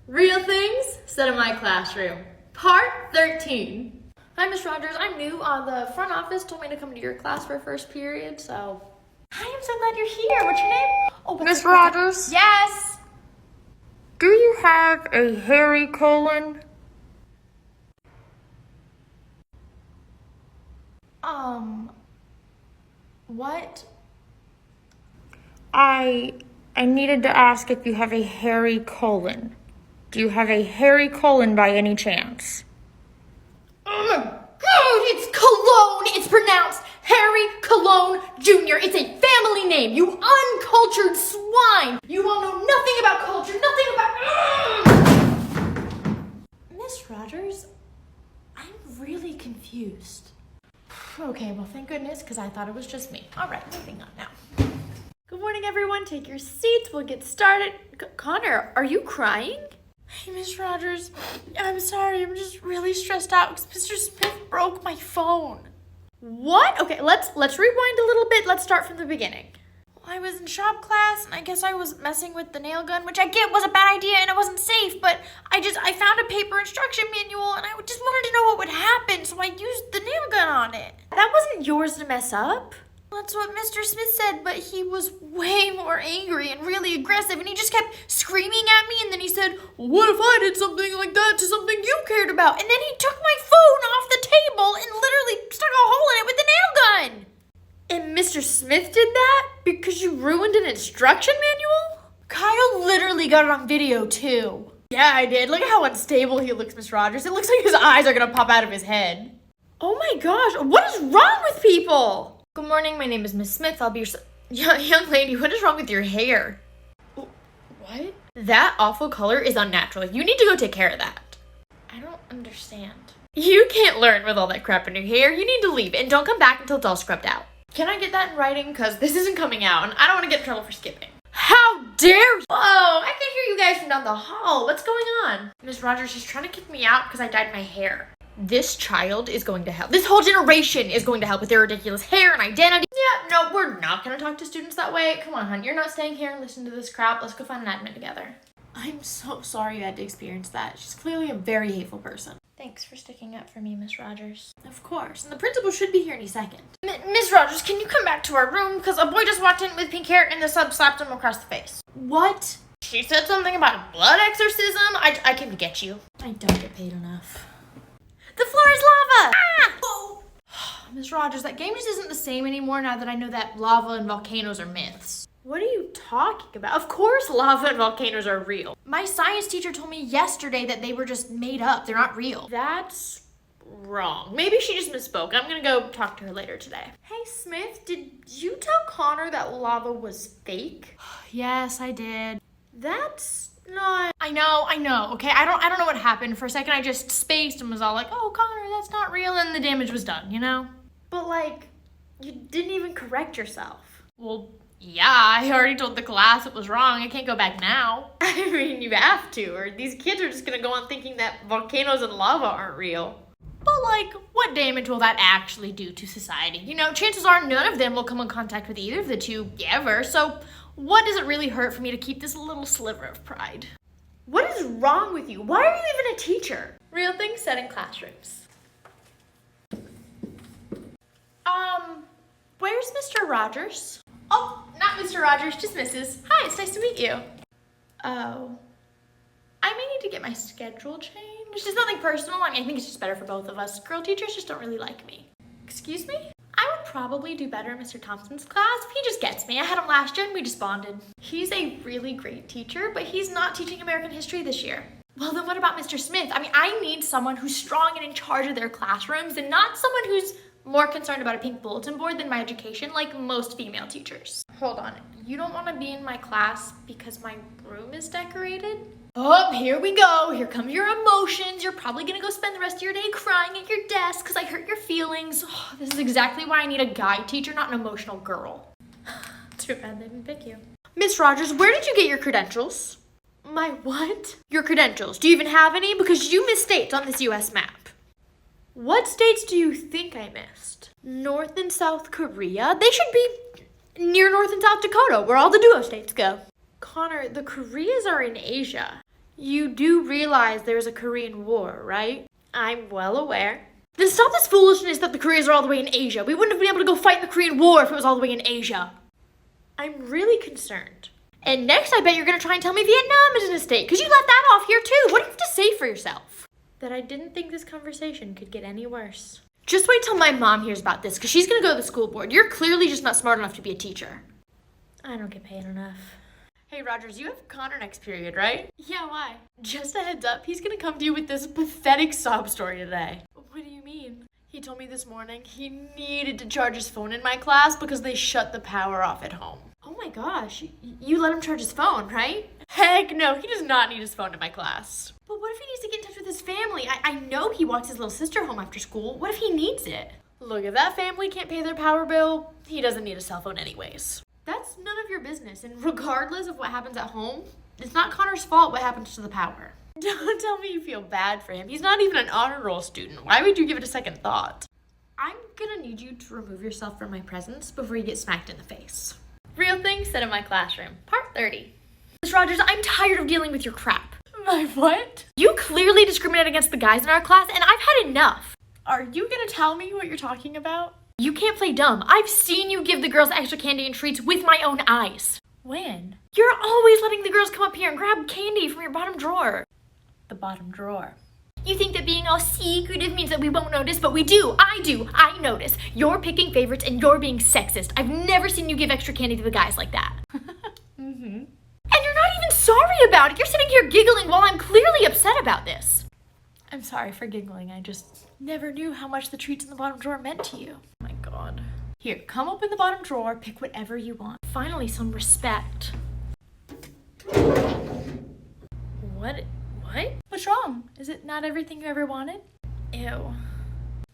Real things said in my classroom. Part 13. Hi, Miss Rogers. I'm new. The front office told me to come to your class for first period, so... Hi, I'm so glad you're here. What's your name? Oh, Miss Rogers? Yes! Do you have a hairy colon? What? I needed to ask if you have a hairy colon. Do you have a hairy colon by any chance? Oh my god, it's Cologne! It's pronounced Harry Cologne Jr. It's a family name, you uncultured swine! You all know nothing about culture, nothing about... Miss Rogers, I'm really confused. Okay, well thank goodness, because I thought it was just me. Alright, moving on now. Good morning, everyone. Take your seats. We'll get started. Connor, are you crying? Hey, Miss Rogers. I'm sorry. I'm just really stressed out because Mr. Smith broke my phone. What? Okay, let's rewind a little bit. Let's start from the beginning. Well, I was in shop class, and I guess I was messing with the nail gun, which I get was a bad idea and it wasn't safe, but I found a paper instruction manual, and I just wanted to know what would happen, so I used the nail gun on it. That wasn't yours to mess up. That's what Mr. Smith said, but he was way more angry and really aggressive, and he just kept screaming at me, and then he said, what if I did something like that to something you cared about? And then he took my phone off the table and literally stuck a hole in it with the nail gun. And Mr. Smith did that because you ruined an instruction manual? Kyle literally got it on video, too. Yeah, I did. Look at how unstable he looks, Miss Rogers. It looks like his eyes are gonna pop out of his head. Oh my gosh, what is wrong with people? Good morning, my name is Miss Smith. I'll be your young lady, what is wrong with your hair? What? That awful color is unnatural. You need to go take care of that. I don't understand. You can't learn with all that crap in your hair. You need to leave and don't come back until it's all scrubbed out. Can I get that in writing? Because this isn't coming out and I don't want to get in trouble for skipping. How dare you? Whoa, I can hear you guys from down the hall. What's going on? Miss Rogers is trying to kick me out because I dyed my hair. This child is going to help. This whole generation is going to help with their ridiculous hair and identity. Yeah, no, we're not going to talk to students that way. Come on, hon. You're not staying here and listening to this crap. Let's go find an admin together. I'm so sorry you had to experience that. She's clearly a very hateful person. Thanks for sticking up for me, Miss Rogers. Of course. And the principal should be here any second. Miss Rogers, can you come back to our room? Because a boy just walked in with pink hair and the sub slapped him across the face. What? She said something about a blood exorcism. I can get you. I don't get paid enough. The floor is lava! Ah! Oh. Ms. Rogers, that game just isn't the same anymore now that I know that lava and volcanoes are myths. What are you talking about? Of course lava and volcanoes are real. My science teacher told me yesterday that they were just made up. They're not real. That's wrong. Maybe she just misspoke. I'm gonna go talk to her later today. Hey, Smith, did you tell Connor that lava was fake? Yes, I did. That's not... I know, okay? I don't know what happened. For a second, I just spaced and was all like, oh, Connor, that's not real, and the damage was done, you know? But, like, you didn't even correct yourself. Well, yeah, I already told the class it was wrong. I can't go back now. I mean, you have to, or these kids are just gonna go on thinking that volcanoes and lava aren't real. But, like, what damage will that actually do to society? You know, chances are none of them will come in contact with either of the two ever, so... what does it really hurt for me to keep this little sliver of pride? What is wrong with you? Why are you even a teacher? Real things said in classrooms. Where's Mr. Rogers? Oh, not Mr. Rogers, just Mrs. Hi, it's nice to meet you. Oh. I may need to get my schedule changed. It's nothing personal. I think it's just better for both of us. Girl teachers just don't really like me. Excuse me? I would probably do better in Mr. Thompson's class. He just gets me. I had him last year and we just bonded. He's a really great teacher, but he's not teaching American history this year. Well, then what about Mr. Smith? I mean, I need someone who's strong and in charge of their classrooms and not someone who's more concerned about a pink bulletin board than my education, like most female teachers. Hold on. You don't want to be in my class because my room is decorated? Oh, here we go. Here come your emotions. You're probably gonna go spend the rest of your day crying at your desk because I hurt your feelings. Oh, this is exactly why I need a guy teacher, not an emotional girl. Too bad they didn't pick you. Miss Rogers, where did you get your credentials? My what? Your credentials. Do you even have any? Because you missed states on this US map. What states do you think I missed? North and South Korea? They should be near North and South Dakota, where all the duo states go. Connor, the Koreas are in Asia. You do realize there's a Korean War, right? I'm well aware. Then stop this foolishness that the Koreas are all the way in Asia. We wouldn't have been able to go fight in the Korean War if it was all the way in Asia. I'm really concerned. And next, I bet you're gonna try and tell me Vietnam is an estate, because you left that off here too. What do you have to say for yourself? That I didn't think this conversation could get any worse. Just wait till my mom hears about this, because she's gonna go to the school board. You're clearly just not smart enough to be a teacher. I don't get paid enough. Hey Rogers, you have Connor next period, right? Yeah, why? Just a heads up, he's gonna come to you with this pathetic sob story today. What do you mean? He told me this morning he needed to charge his phone in my class because they shut the power off at home. Oh my gosh, you let him charge his phone, right? Heck no, he does not need his phone in my class. But what if he needs to get in touch with his family? I know he walks his little sister home after school. What if he needs it? Look, if that family can't pay their power bill, he doesn't need a cell phone anyways. That's none of your business, and regardless of what happens at home, it's not Connor's fault what happens to the power. Don't tell me you feel bad for him. He's not even an honor roll student. Why would you give it a second thought? I'm gonna need you to remove yourself from my presence before you get smacked in the face. Real things said in my classroom, part 30. Miss Rogers, I'm tired of dealing with your crap. My what? You clearly discriminate against the guys in our class, and I've had enough. Are you gonna tell me what you're talking about? You can't play dumb. I've seen you give the girls extra candy and treats with my own eyes. When? You're always letting the girls come up here and grab candy from your bottom drawer. The bottom drawer. You think that being all secretive means that we won't notice, but we do. I notice. You're picking favorites and you're being sexist. I've never seen you give extra candy to the guys like that. Mm-hmm. And you're not even sorry about it. You're sitting here giggling while I'm clearly upset about this. I'm sorry for giggling. I just never knew how much the treats in the bottom drawer meant to you. Oh my God. Here, come open the bottom drawer, pick whatever you want. Finally, some respect. What? What's wrong? Is it not everything you ever wanted? Ew.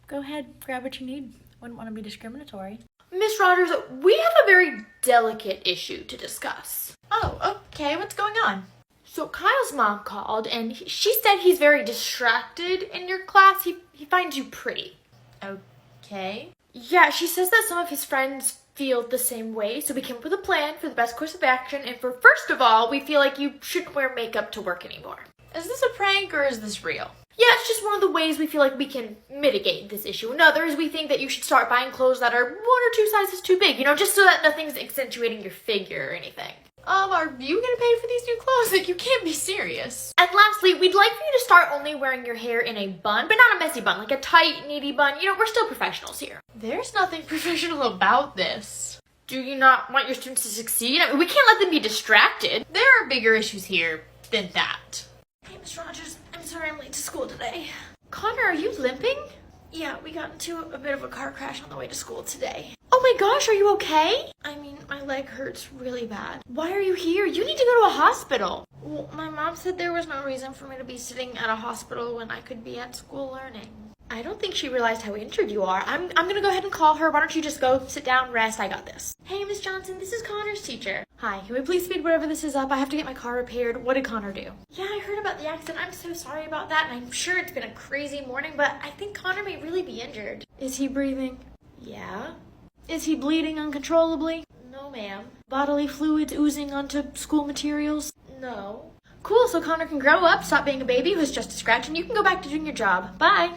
Go ahead, grab what you need. Wouldn't want to be discriminatory. Miss Rogers, we have a very delicate issue to discuss. Oh, okay, what's going on? So Kyle's mom called and she said he's very distracted in your class. He finds you pretty. Okay. Yeah, she says that some of his friends feel the same way, so we came up with a plan for the best course of action, and for first of all, we feel like you shouldn't wear makeup to work anymore. Is this a prank or is this real? Yeah, it's just one of the ways we feel like we can mitigate this issue. In others, we think that you should start buying clothes that are 1 or 2 sizes too big, just so that nothing's accentuating your figure or anything. Are you gonna pay for these new clothes? Like, you can't be serious. And lastly, we'd like for you to start only wearing your hair in a bun, but not a messy bun, like a tight, needy bun. We're still professionals here. There's nothing professional about this. Do you not want your students to succeed? We can't let them be distracted. There are bigger issues here than that. Hey, Miss Rogers, I'm sorry I'm late to school today. Connor, are you limping? Yeah, we got into a bit of a car crash on the way to school today. Oh my gosh, are you okay? I mean, my leg hurts really bad. Why are you here? You need to go to a hospital. Well, my mom said there was no reason for me to be sitting at a hospital when I could be at school learning. I don't think she realized how injured you are. I'm gonna go ahead and call her. Why don't you just go sit down, rest? I got this. Hey, Miss Johnson, this is Connor's teacher. Hi, can we please speed whatever this is up? I have to get my car repaired. What did Connor do? Yeah, I heard about the accident. I'm so sorry about that, and I'm sure it's been a crazy morning, but I think Connor may really be injured. Is he breathing? Yeah. Is he bleeding uncontrollably? No, ma'am. Bodily fluids oozing onto school materials? No. Cool, so Connor can grow up, stop being a baby who's just a scratch, and you can go back to doing your job. Bye.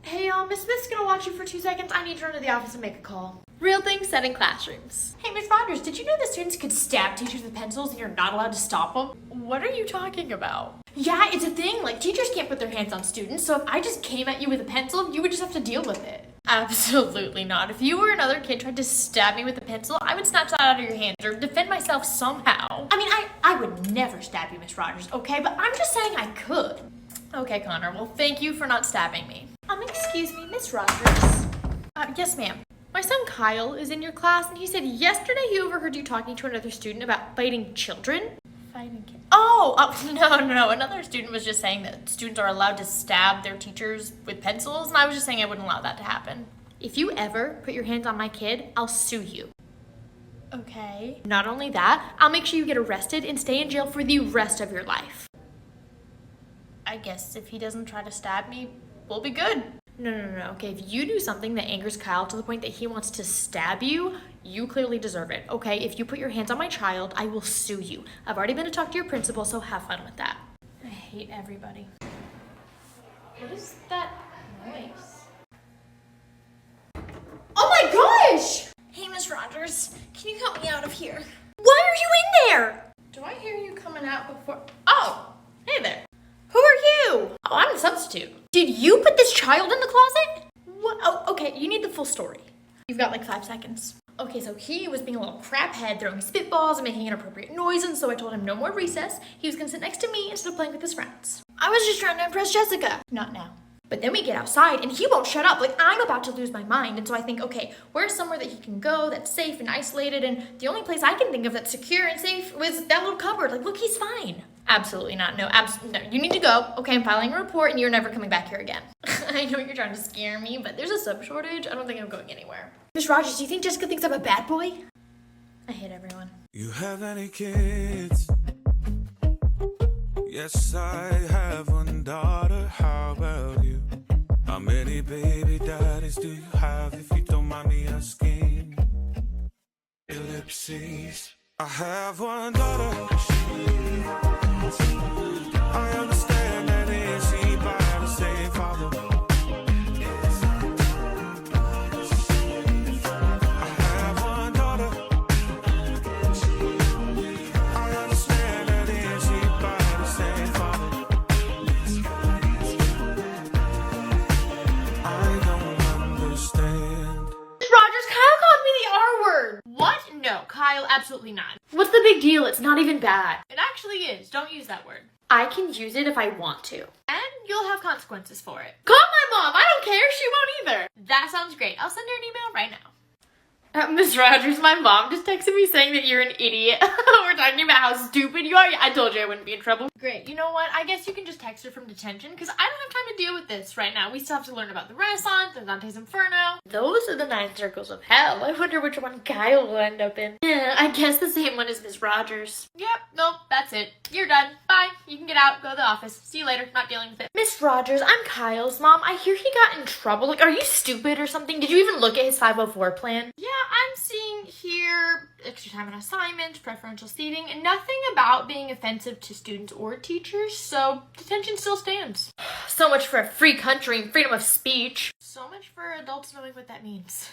Hey y'all, Miss Smith's gonna watch you for 2 seconds. I need to run to the office and make a call. Real things said in classrooms. Hey, Miss Rogers, did you know that students could stab teachers with pencils and you're not allowed to stop them? What are you talking about? Yeah, it's a thing. Like, teachers can't put their hands on students, so if I just came at you with a pencil, you would just have to deal with it. Absolutely not. If you or another kid tried to stab me with a pencil, I would snatch that out of your hands or defend myself somehow. I mean, I would never stab you, Miss Rogers, okay? But I'm just saying I could. Okay, Connor, well, thank you for not stabbing me. Excuse me, Miss Rogers. Yes, ma'am. My son Kyle is in your class, and he said yesterday he overheard you talking to another student about fighting children. Fighting kids? Oh, no. Another student was just saying that students are allowed to stab their teachers with pencils, and I was just saying I wouldn't allow that to happen. If you ever put your hands on my kid, I'll sue you. Okay. Not only that, I'll make sure you get arrested and stay in jail for the rest of your life. I guess if he doesn't try to stab me, we'll be good. No. Okay, if you do something that angers Kyle to the point that he wants to stab you, you clearly deserve it. Okay, if you put your hands on my child, I will sue you. I've already been to talk to your principal, so have fun with that. hate everybody. What is that noise? Oh my gosh! Hey, Miss Rogers, can you help me out of here? Why are you in there? Do I hear you coming out before? Oh, hey there. Who are you? Oh, I'm the substitute. Did you put this child in the closet? What? Oh, okay, you need the full story. You've got like 5 seconds. Okay, so he was being a little craphead, throwing spitballs and making inappropriate noise, and so I told him no more recess. He was gonna sit next to me instead of playing with his friends. I was just trying to impress Jessica. Not now. But then we get outside and he won't shut up. Like, I'm about to lose my mind. And so I think, okay, where's somewhere that he can go that's safe and isolated? And the only place I can think of that's secure and safe was that little cupboard. Like, look, he's fine. Absolutely not. No, no, you need to go. Okay, I'm filing a report and you're never coming back here again. I know you're trying to scare me, but there's a sub shortage. I don't think I'm going anywhere. Miss Rogers, do you think Jessica thinks I'm a bad boy? I hate everyone. You have any kids? Yes, I have one daughter. How about you? How many baby daddies do you have, if you don't mind me asking? Ellipses. I have one daughter. I understand that is she by the same father. I have one daughter. I understand that is she by the same father. I don't understand. Miss Rogers, Kyle called me the R word. What? No, Kyle, absolutely not. What's the big deal? It's not even bad. It actually is. Don't use that word. I can use it if I want to. And you'll have consequences for it. Call my mom. I don't care. She won't either. That sounds great. I'll send her an email right now. Miss Rogers, my mom just texted me saying that you're an idiot. We're talking about how stupid you are. I told you I wouldn't be in trouble. Great. You know what? I guess you can just text her from detention because I don't have time to deal with this right now. We still have to learn about the Renaissance and Dante's Inferno. Those are the 9 circles of hell. I wonder which one Kyle will end up in. Yeah, I guess the same one as Miss Rogers. Yep. Nope. That's it. You're done. Bye. You can get out. Go to the office. See you later. Not dealing with it. Miss Rogers, I'm Kyle's mom. I hear he got in trouble. Like, are you stupid or something? Did you even look at his 504 plan? Yeah, I'm seeing here extra time on assignments, preferential seating, and nothing about being offensive to students or teachers, so detention still stands. So much for a free country and freedom of speech. So much for adults knowing what that means.